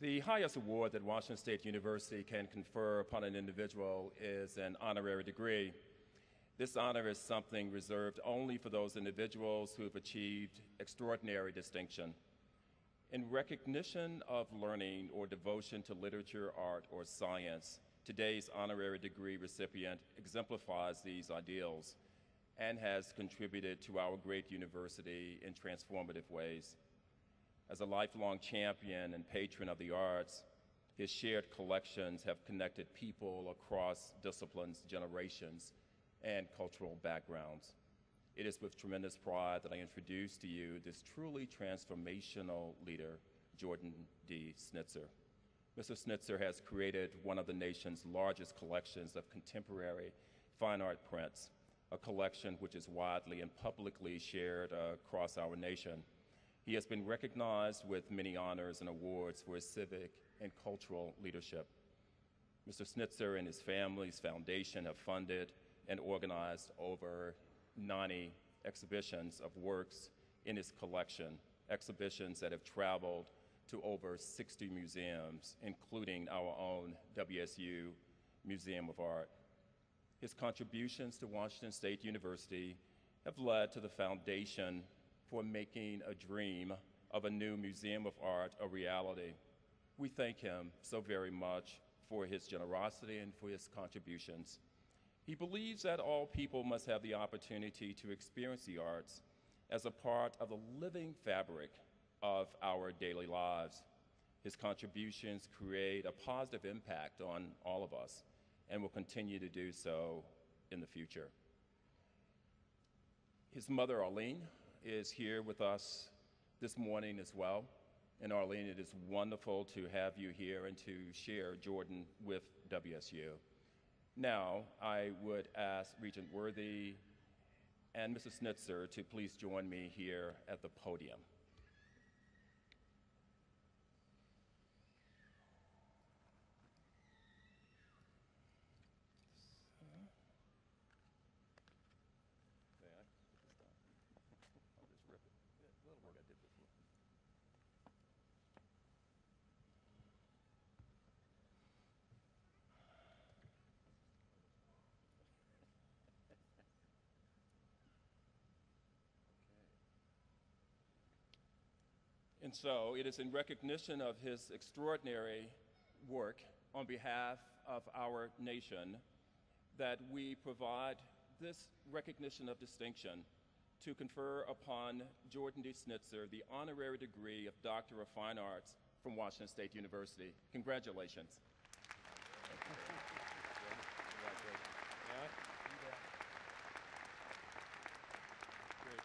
The highest award that Washington State University can confer upon an individual is an honorary degree. This honor is something reserved only for those individuals who have achieved extraordinary distinction. In recognition of learning or devotion to literature, art, or science, today's honorary degree recipient exemplifies these ideals and has contributed to our great university in transformative ways. As a lifelong champion and patron of the arts, his shared collections have connected people across disciplines, generations, and cultural backgrounds. It is with tremendous pride that I introduce to you this truly transformational leader, Jordan D. Schnitzer. Mr. Schnitzer has created one of the nation's largest collections of contemporary fine art prints, a collection which is widely and publicly shared across our nation. He has been recognized with many honors and awards for his civic and cultural leadership. Mr. Schnitzer and his family's foundation have funded and organized over 90 exhibitions of works in his collection, exhibitions that have traveled to over 60 museums, including our own WSU Museum of Art. His contributions to Washington State University have led to the foundation for making a dream of a new Museum of Art a reality. We thank him so very much for his generosity and for his contributions. He believes that all people must have the opportunity to experience the arts as a part of the living fabric of our daily lives. His contributions create a positive impact on all of us and will continue to do so in the future. His mother, Arlene, is here with us this morning as well. And Arlene, it is wonderful to have you here and to share Jordan with WSU. Now, I would ask Regent Worthy and Mrs. Schnitzer to please join me here at the podium. And so it is in recognition of his extraordinary work on behalf of our nation that we provide this recognition of distinction to confer upon Jordan D. Schnitzer the honorary degree of Doctor of Fine Arts from Washington State University. Congratulations. Great.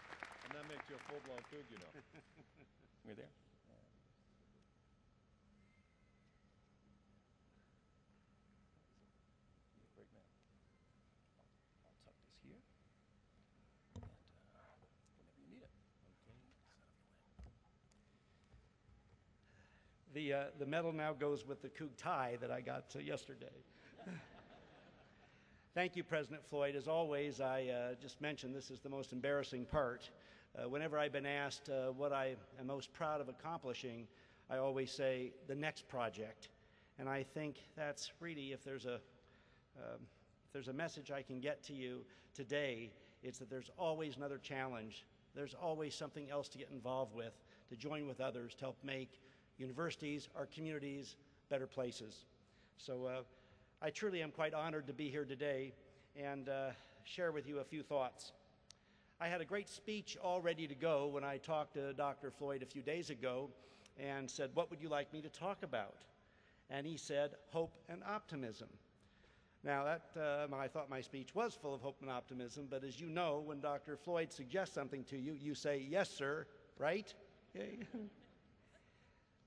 And that makes you a full-blown Coug, you know. We're there. Great man. I'll tuck this here. And whenever you need it. The medal now goes with the Coug tie that I got yesterday. Thank you, President Floyd. As always, I just mentioned this is the most embarrassing part. Whenever I've been asked what I am most proud of accomplishing, I always say the next project. And I think that's really, if there's a message I can get to you today, it's that there's always another challenge. There's always something else to get involved with, to join with others, to help make universities, our communities, better places. So I truly am quite honored to be here today and share with you a few thoughts. I had a great speech all ready to go when I talked to Dr. Floyd a few days ago and said, "What would you like me to talk about?" And he said, "Hope and optimism." Now, I thought my speech was full of hope and optimism, but as you know, when Dr. Floyd suggests something to you, you say, "Yes, sir," right?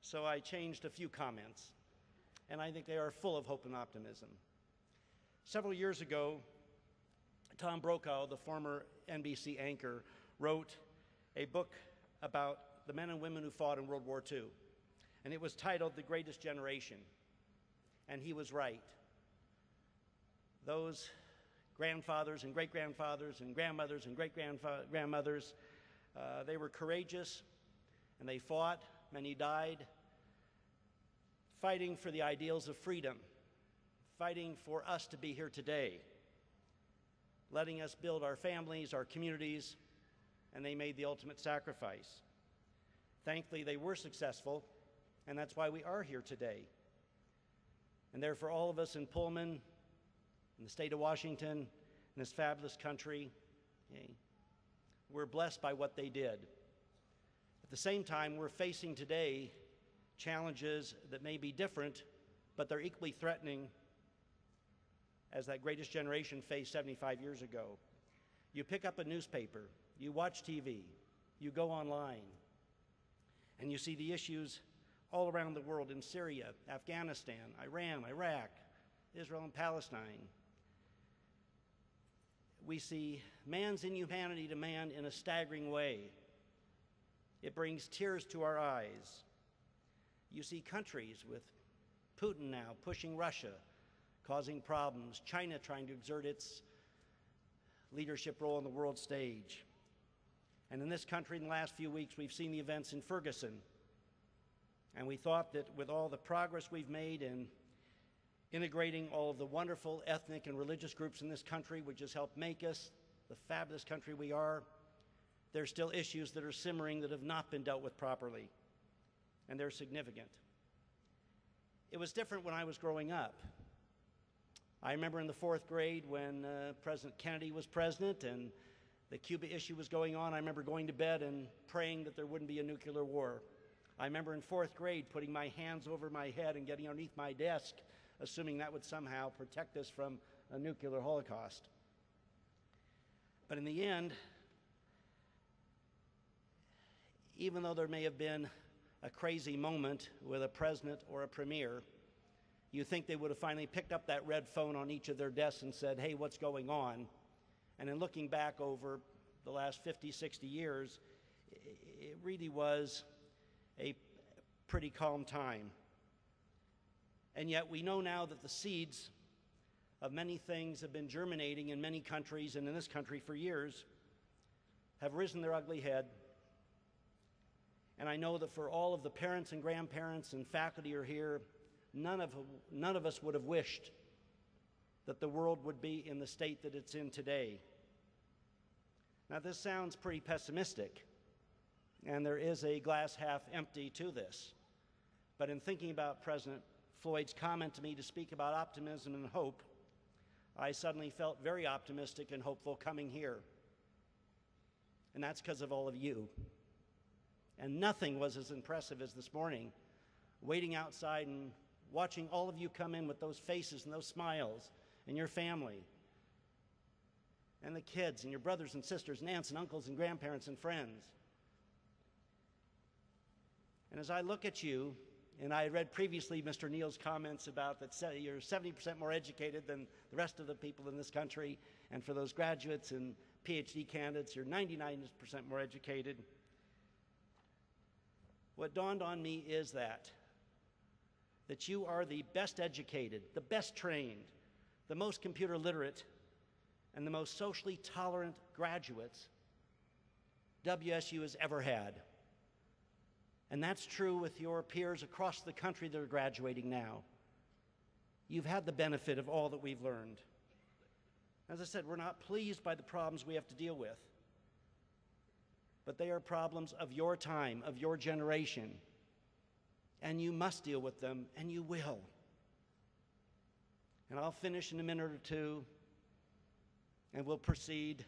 So I changed a few comments, and I think they are full of hope and optimism. Several years ago, Tom Brokaw, the former NBC anchor, wrote a book about the men and women who fought in World War II, and it was titled The Greatest Generation. And he was right. Those grandfathers and great-grandfathers and grandmothers and great-grandmothers, they were courageous, and they fought. Many died. fighting for the ideals of freedom, fighting for us to be here today, letting us build our families, our communities, and they made the ultimate sacrifice. Thankfully, they were successful, and that's why we are here today. And therefore, all of us in Pullman, in the state of Washington, in this fabulous country, okay, we're blessed by what they did. At the same time, we're facing today challenges that may be different, but they're equally threatening as that greatest generation faced 75 years ago. You pick up a newspaper, you watch TV, you go online, and you see the issues all around the world in Syria, Afghanistan, Iran, Iraq, Israel, and Palestine. We see man's inhumanity to man in a staggering way. It brings tears to our eyes. You see countries with Putin now pushing Russia, causing problems, China trying to exert its leadership role on the world stage. And in this country, in the last few weeks, we've seen the events in Ferguson. And we thought that with all the progress we've made in integrating all of the wonderful ethnic and religious groups in this country, which has helped make us the fabulous country we are, there's still issues that are simmering that have not been dealt with properly, and they're significant. It was different when I was growing up. I remember in the 4th grade when President Kennedy was president and the Cuba issue was going on. I remember going to bed and praying that there wouldn't be a nuclear war. I remember in 4th grade putting my hands over my head and getting underneath my desk, assuming that would somehow protect us from a nuclear holocaust. But in the end, even though there may have been a crazy moment with a president or a premier, you think they would have finally picked up that red phone on each of their desks and said, hey, what's going on? And in looking back over the last 50, 60 years, it really was a pretty calm time. And yet we know now that the seeds of many things have been germinating in many countries and in this country for years, have risen their ugly head. And I know that for all of the parents and grandparents and faculty who are here, none of us would have wished that the world would be in the state that it's in today. Now, this sounds pretty pessimistic, and there is a glass half empty to this. But in thinking about President Floyd's comment to me to speak about optimism and hope, I suddenly felt very optimistic and hopeful coming here. And that's because of all of you. And nothing was as impressive as this morning, waiting outside and watching all of you come in with those faces and those smiles, and your family, and the kids, and your brothers and sisters, and aunts and uncles and grandparents and friends. And as I look at you, and I read previously Mr. Neal's comments about that you're 70% more educated than the rest of the people in this country, and for those graduates and PhD candidates, you're 99% more educated. What dawned on me is that you are the best educated, the best trained, the most computer literate, and the most socially tolerant graduates WSU has ever had. And that's true with your peers across the country that are graduating now. You've had the benefit of all that we've learned. As I said, we're not pleased by the problems we have to deal with, but they are problems of your time, of your generation, and you must deal with them, and you will. And I'll finish in a minute or two, and we'll proceed.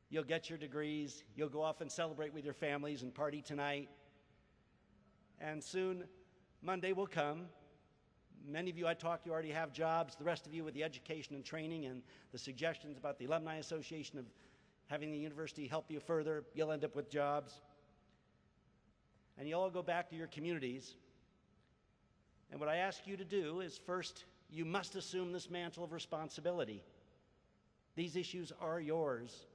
You'll get your degrees, you'll go off and celebrate with your families and party tonight. And soon, Monday will come. Many of you I talked to already have jobs. The rest of you with the education and training and the suggestions about the Alumni Association of having the university help you further, you'll end up with jobs. And you'll all go back to your communities. And what I ask you to do is, first, you must assume this mantle of responsibility. These issues are yours.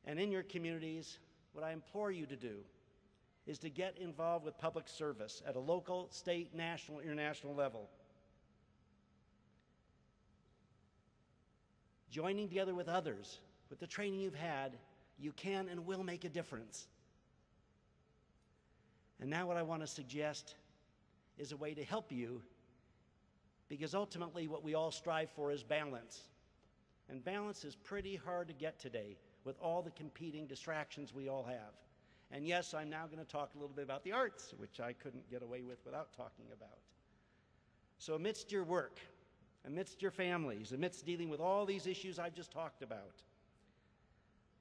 And in your communities, what I implore you to do is to get involved with public service at a local, state, national, international level. Joining together with others, with the training you've had, you can and will make a difference. And now what I want to suggest is a way to help you, because ultimately what we all strive for is balance. And balance is pretty hard to get today with all the competing distractions we all have. And yes, I'm now going to talk a little bit about the arts, which I couldn't get away with without talking about. So amidst your work, amidst your families, amidst dealing with all these issues I've just talked about,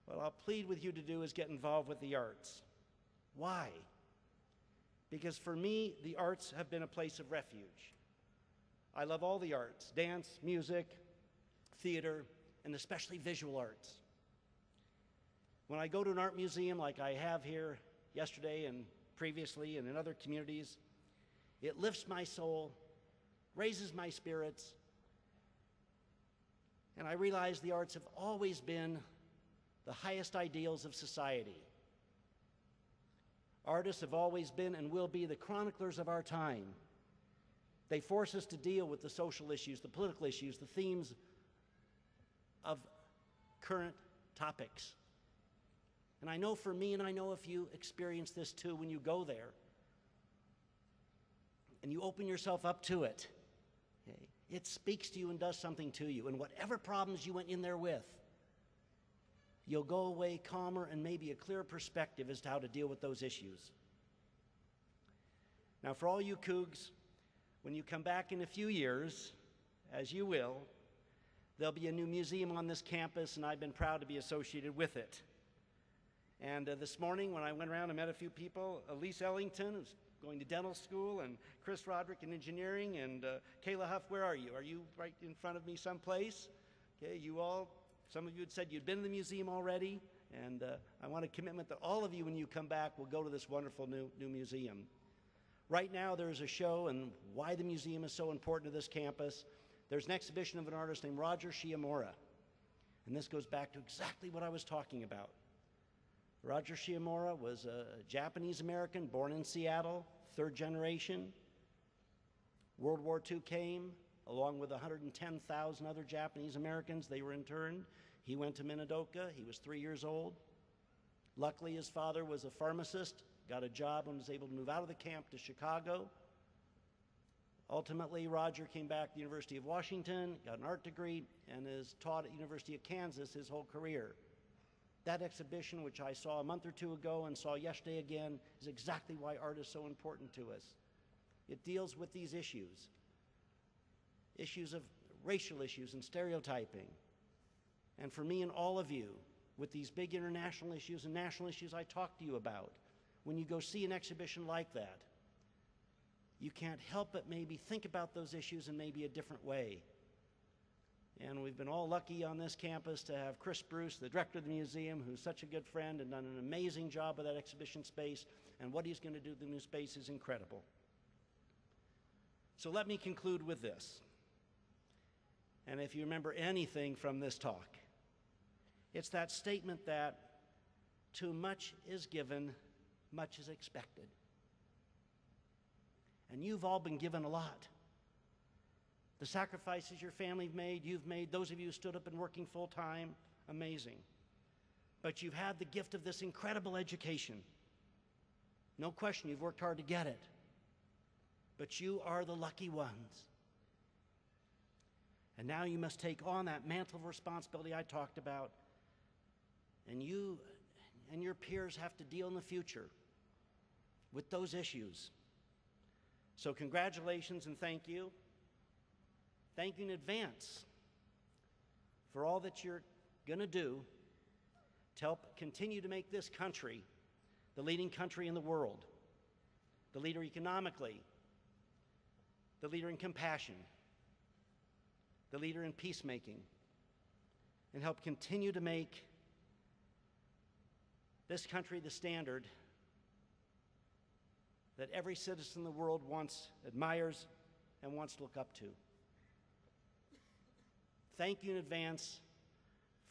what I'll plead with you to do is get involved with the arts. Why? Because for me, the arts have been a place of refuge. I love all the arts: dance, music, theater, and especially visual arts. When I go to an art museum like I have here yesterday and previously and in other communities, it lifts my soul, raises my spirits, and I realize the arts have always been the highest ideals of society. Artists have always been and will be the chroniclers of our time. They force us to deal with the social issues, the political issues, the themes of current topics. And I know for me, and I know if you experience this too when you go there, and you open yourself up to it, okay, it speaks to you and does something to you. And whatever problems you went in there with, you'll go away calmer and maybe a clearer perspective as to how to deal with those issues. Now, for all you Cougs, when you come back in a few years, as you will, there'll be a new museum on this campus, and I've been proud to be associated with it. And this morning, when I went around and met a few people, Elise Ellington, who's going to dental school, and Chris Roderick in engineering, and Kayla Huff, where are you? Are you right in front of me someplace? Okay, you all, some of you had said you'd been in the museum already, and I want a commitment that all of you, when you come back, will go to this wonderful new museum. Right now, there's a show, and why the museum is so important to this campus. There's an exhibition of an artist named Roger Shiomura, and this goes back to exactly what I was talking about. Roger Shiomura was a Japanese-American born in Seattle, third generation. World War II came, along with 110,000 other Japanese Americans. They were interned. He went to Minidoka. He was 3 years old. Luckily, his father was a pharmacist, got a job and was able to move out of the camp to Chicago. Ultimately, Roger came back to the University of Washington, got an art degree, and has taught at the University of Kansas his whole career. That exhibition, which I saw a month or two ago and saw yesterday again, is exactly why art is so important to us. It deals with these issues of racial issues and stereotyping. And for me and all of you, with these big international issues and national issues I talked to you about, when you go see an exhibition like that, you can't help but maybe think about those issues in maybe a different way. And we've been all lucky on this campus to have Chris Bruce, the director of the museum, who's such a good friend and done an amazing job with that exhibition space, and what he's going to do with the new space is incredible. So let me conclude with this. And if you remember anything from this talk, it's that statement that too much is given, much is expected. And you've all been given a lot. The sacrifices your family made, you've made, those of you who stood up and working full time, amazing. But you've had the gift of this incredible education. No question, you've worked hard to get it. But you are the lucky ones. And now you must take on that mantle of responsibility I talked about. And you and your peers have to deal in the future with those issues. So congratulations and thank you. Thank you in advance for all that you're going to do to help continue to make this country the leading country in the world, the leader economically, the leader in compassion, the leader in peacemaking, and help continue to make this country the standard that every citizen in the world wants, admires, and wants to look up to. Thank you in advance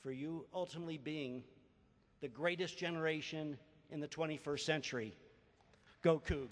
for you ultimately being the greatest generation in the 21st century. Go Cougs.